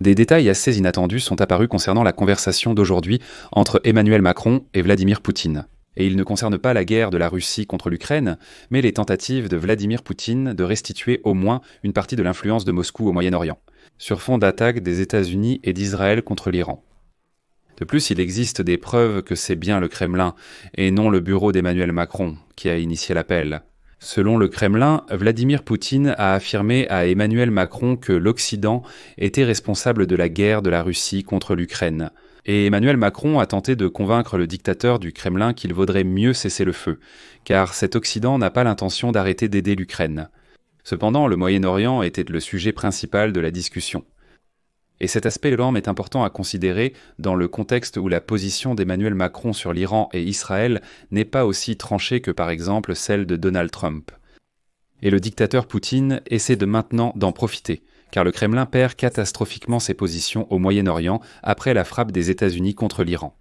Des détails assez inattendus sont apparus concernant la conversation d'aujourd'hui entre Emmanuel Macron et Vladimir Poutine. Et ils ne concernent pas la guerre de la Russie contre l'Ukraine, mais les tentatives de Vladimir Poutine de restituer au moins une partie de l'influence de Moscou au Moyen-Orient, sur fond d'attaque des États-Unis et d'Israël contre l'Iran. De plus, il existe des preuves que c'est bien le Kremlin, et non le bureau d'Emmanuel Macron, qui a initié l'appel. Selon le Kremlin, Vladimir Poutine a affirmé à Emmanuel Macron que l'Occident était responsable de la guerre de la Russie contre l'Ukraine. Et Emmanuel Macron a tenté de convaincre le dictateur du Kremlin qu'il vaudrait mieux cesser le feu, car cet Occident n'a pas l'intention d'arrêter d'aider l'Ukraine. Cependant, le Moyen-Orient était le sujet principal de la discussion. Et cet aspect est important à considérer dans le contexte où la position d'Emmanuel Macron sur l'Iran et Israël n'est pas aussi tranchée que par exemple celle de Donald Trump. Et le dictateur Poutine essaie de maintenant d'en profiter, car le Kremlin perd catastrophiquement ses positions au Moyen-Orient après la frappe des États-Unis contre l'Iran.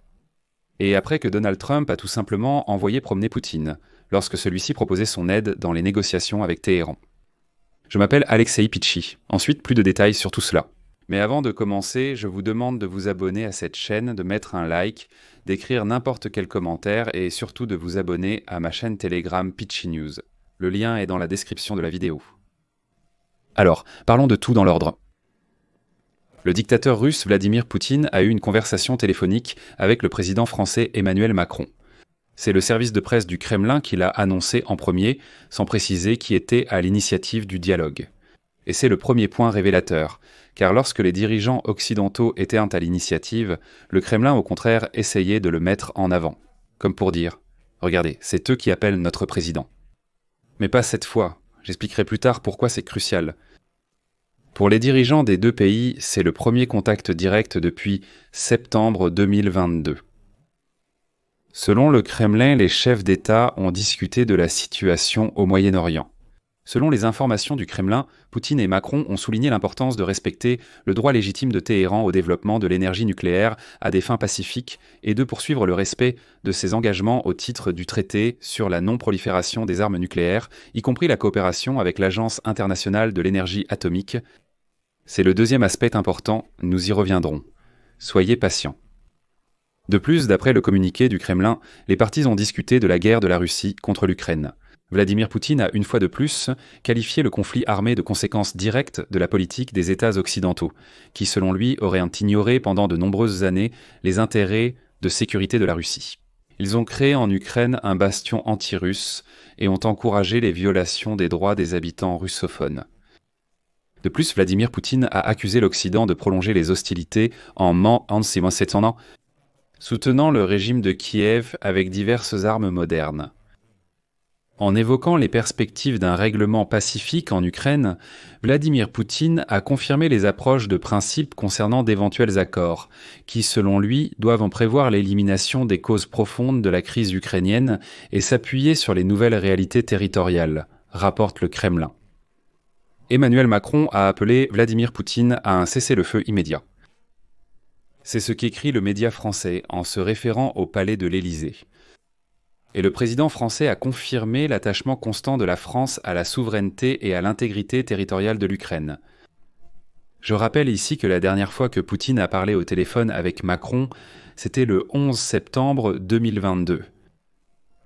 Et après que Donald Trump a tout simplement envoyé promener Poutine, lorsque celui-ci proposait son aide dans les négociations avec Téhéran. Je m'appelle Alexei Pitchi. Ensuite, plus de détails sur tout cela. Mais avant de commencer, je vous demande de vous abonner à cette chaîne, de mettre un like, d'écrire n'importe quel commentaire et surtout de vous abonner à ma chaîne Telegram Pitchi News. Le lien est dans la description de la vidéo. Alors, parlons de tout dans l'ordre. Le dictateur russe Vladimir Poutine a eu une conversation téléphonique avec le président français Emmanuel Macron. C'est le service de presse du Kremlin qui l'a annoncé en premier, sans préciser qui était à l'initiative du dialogue. Et c'est le premier point révélateur, car lorsque les dirigeants occidentaux étaient à l'initiative, le Kremlin au contraire essayait de le mettre en avant, comme pour dire « Regardez, c'est eux qui appellent notre président ». Mais pas cette fois, j'expliquerai plus tard pourquoi c'est crucial. Pour les dirigeants des deux pays, c'est le premier contact direct depuis septembre 2022. Selon le Kremlin, les chefs d'État ont discuté de la situation au Moyen-Orient. Selon les informations du Kremlin, Poutine et Macron ont souligné l'importance de respecter le droit légitime de Téhéran au développement de l'énergie nucléaire à des fins pacifiques et de poursuivre le respect de ses engagements au titre du traité sur la non-prolifération des armes nucléaires, y compris la coopération avec l'Agence internationale de l'énergie atomique. C'est le deuxième aspect important, nous y reviendrons. Soyez patients. De plus, d'après le communiqué du Kremlin, les parties ont discuté de la guerre de la Russie contre l'Ukraine. Vladimir Poutine a une fois de plus qualifié le conflit armé de conséquence directe de la politique des États occidentaux, qui selon lui auraient ignoré pendant de nombreuses années les intérêts de sécurité de la Russie. Ils ont créé en Ukraine un bastion anti-russe et ont encouragé les violations des droits des habitants russophones. De plus, Vladimir Poutine a accusé l'Occident de prolonger les hostilités soutenant le régime de Kiev avec diverses armes modernes. En évoquant les perspectives d'un règlement pacifique en Ukraine, Vladimir Poutine a confirmé les approches de principe concernant d'éventuels accords, qui, selon lui, doivent en prévoir l'élimination des causes profondes de la crise ukrainienne et s'appuyer sur les nouvelles réalités territoriales, rapporte le Kremlin. Emmanuel Macron a appelé Vladimir Poutine à un cessez-le-feu immédiat. C'est ce qu'écrit le média français en se référant au palais de l'Élysée. Et le président français a confirmé l'attachement constant de la France à la souveraineté et à l'intégrité territoriale de l'Ukraine. Je rappelle ici que la dernière fois que Poutine a parlé au téléphone avec Macron, c'était le 11 septembre 2022.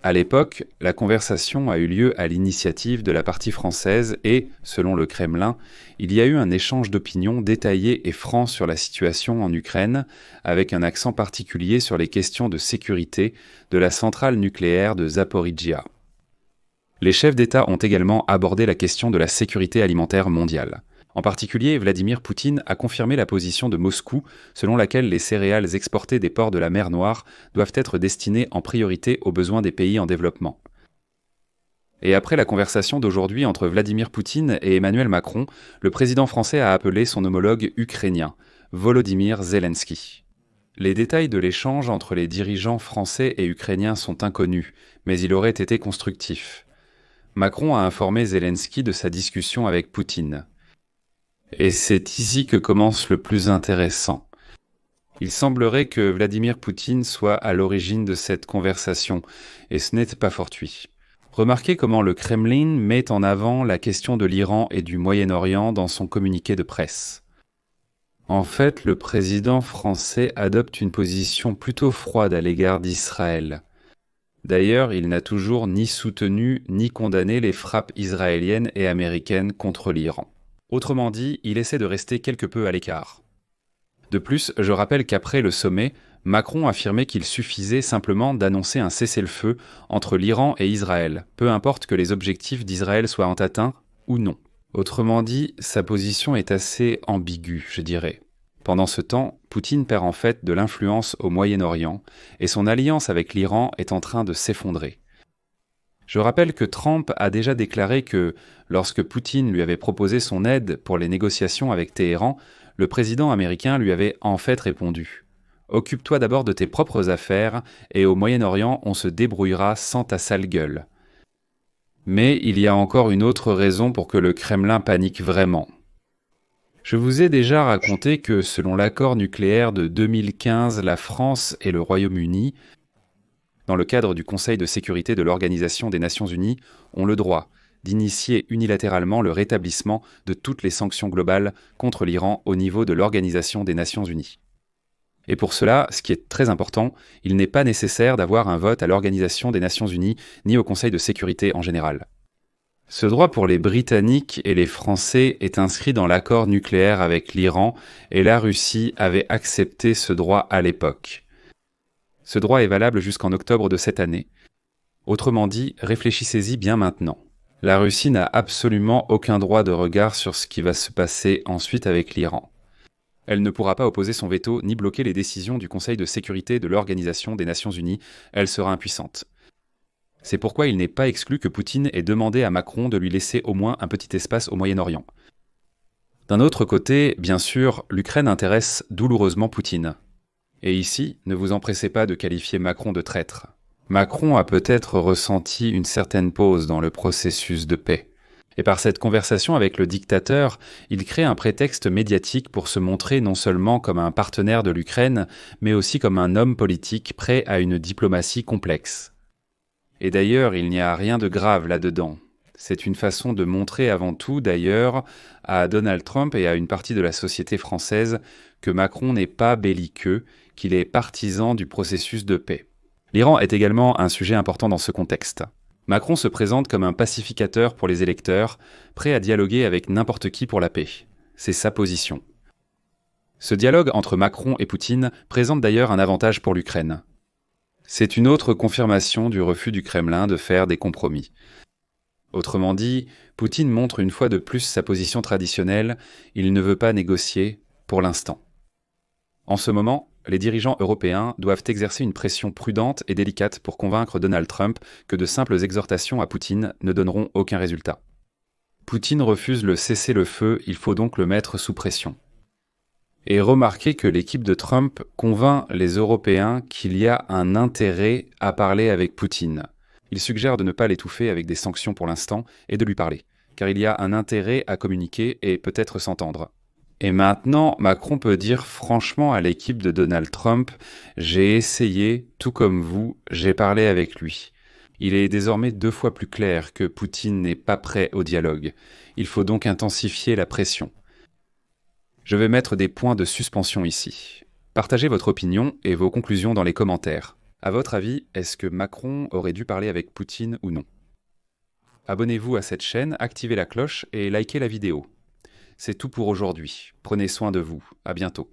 À l'époque, la conversation a eu lieu à l'initiative de la partie française et, selon le Kremlin, il y a eu un échange d'opinions détaillé et franc sur la situation en Ukraine, avec un accent particulier sur les questions de sécurité de la centrale nucléaire de Zaporijia. Les chefs d'État ont également abordé la question de la sécurité alimentaire mondiale. En particulier, Vladimir Poutine a confirmé la position de Moscou selon laquelle les céréales exportées des ports de la mer Noire doivent être destinées en priorité aux besoins des pays en développement. Et après la conversation d'aujourd'hui entre Vladimir Poutine et Emmanuel Macron, le président français a appelé son homologue ukrainien, Volodymyr Zelensky. Les détails de l'échange entre les dirigeants français et ukrainiens sont inconnus, mais il aurait été constructif. Macron a informé Zelensky de sa discussion avec Poutine. Et c'est ici que commence le plus intéressant. Il semblerait que Vladimir Poutine soit à l'origine de cette conversation, et ce n'est pas fortuit. Remarquez comment le Kremlin met en avant la question de l'Iran et du Moyen-Orient dans son communiqué de presse. En fait, le président français adopte une position plutôt froide à l'égard d'Israël. D'ailleurs, il n'a toujours ni soutenu ni condamné les frappes israéliennes et américaines contre l'Iran. Autrement dit, il essaie de rester quelque peu à l'écart. De plus, je rappelle qu'après le sommet, Macron affirmait qu'il suffisait simplement d'annoncer un cessez-le-feu entre l'Iran et Israël, peu importe que les objectifs d'Israël soient atteints ou non. Autrement dit, sa position est assez ambiguë, je dirais. Pendant ce temps, Poutine perd en fait de l'influence au Moyen-Orient et son alliance avec l'Iran est en train de s'effondrer. Je rappelle que Trump a déjà déclaré que, lorsque Poutine lui avait proposé son aide pour les négociations avec Téhéran, le président américain lui avait en fait répondu « Occupe-toi d'abord de tes propres affaires et au Moyen-Orient on se débrouillera sans ta sale gueule ». Mais il y a encore une autre raison pour que le Kremlin panique vraiment. Je vous ai déjà raconté que, selon l'accord nucléaire de 2015, la France et le Royaume-Uni, dans le cadre du Conseil de sécurité de l'Organisation des Nations Unies, ont le droit d'initier unilatéralement le rétablissement de toutes les sanctions globales contre l'Iran au niveau de l'Organisation des Nations Unies. Et pour cela, ce qui est très important, il n'est pas nécessaire d'avoir un vote à l'Organisation des Nations Unies ni au Conseil de sécurité en général. Ce droit pour les Britanniques et les Français est inscrit dans l'accord nucléaire avec l'Iran et la Russie avait accepté ce droit à l'époque. Ce droit est valable jusqu'en octobre de cette année. Autrement dit, réfléchissez-y bien maintenant. La Russie n'a absolument aucun droit de regard sur ce qui va se passer ensuite avec l'Iran. Elle ne pourra pas opposer son veto ni bloquer les décisions du Conseil de sécurité de l'Organisation des Nations Unies, elle sera impuissante. C'est pourquoi il n'est pas exclu que Poutine ait demandé à Macron de lui laisser au moins un petit espace au Moyen-Orient. D'un autre côté, bien sûr, l'Ukraine intéresse douloureusement Poutine. Et ici, ne vous empressez pas de qualifier Macron de traître. Macron a peut-être ressenti une certaine pause dans le processus de paix. Et par cette conversation avec le dictateur, il crée un prétexte médiatique pour se montrer non seulement comme un partenaire de l'Ukraine, mais aussi comme un homme politique prêt à une diplomatie complexe. Et d'ailleurs, il n'y a rien de grave là-dedans. C'est une façon de montrer avant tout, d'ailleurs, à Donald Trump et à une partie de la société française que Macron n'est pas belliqueux, qu'il est partisan du processus de paix. L'Iran est également un sujet important dans ce contexte. Macron se présente comme un pacificateur pour les électeurs, prêt à dialoguer avec n'importe qui pour la paix. C'est sa position. Ce dialogue entre Macron et Poutine présente d'ailleurs un avantage pour l'Ukraine. C'est une autre confirmation du refus du Kremlin de faire des compromis. Autrement dit, Poutine montre une fois de plus sa position traditionnelle, il ne veut pas négocier pour l'instant. En ce moment, les dirigeants européens doivent exercer une pression prudente et délicate pour convaincre Donald Trump que de simples exhortations à Poutine ne donneront aucun résultat. Poutine refuse le cessez-le-feu, il faut donc le mettre sous pression. Et remarquez que l'équipe de Trump convainc les Européens qu'il y a un intérêt à parler avec Poutine. Il suggère de ne pas l'étouffer avec des sanctions pour l'instant et de lui parler, car il y a un intérêt à communiquer et peut-être s'entendre. Et maintenant, Macron peut dire franchement à l'équipe de Donald Trump « J'ai essayé, tout comme vous, j'ai parlé avec lui ». Il est désormais 2 fois plus clair que Poutine n'est pas prêt au dialogue. Il faut donc intensifier la pression. Je vais mettre des points de suspension ici. Partagez votre opinion et vos conclusions dans les commentaires. À votre avis, est-ce que Macron aurait dû parler avec Poutine ou non? Abonnez-vous à cette chaîne, activez la cloche et likez la vidéo. C'est tout pour aujourd'hui. Prenez soin de vous. À bientôt.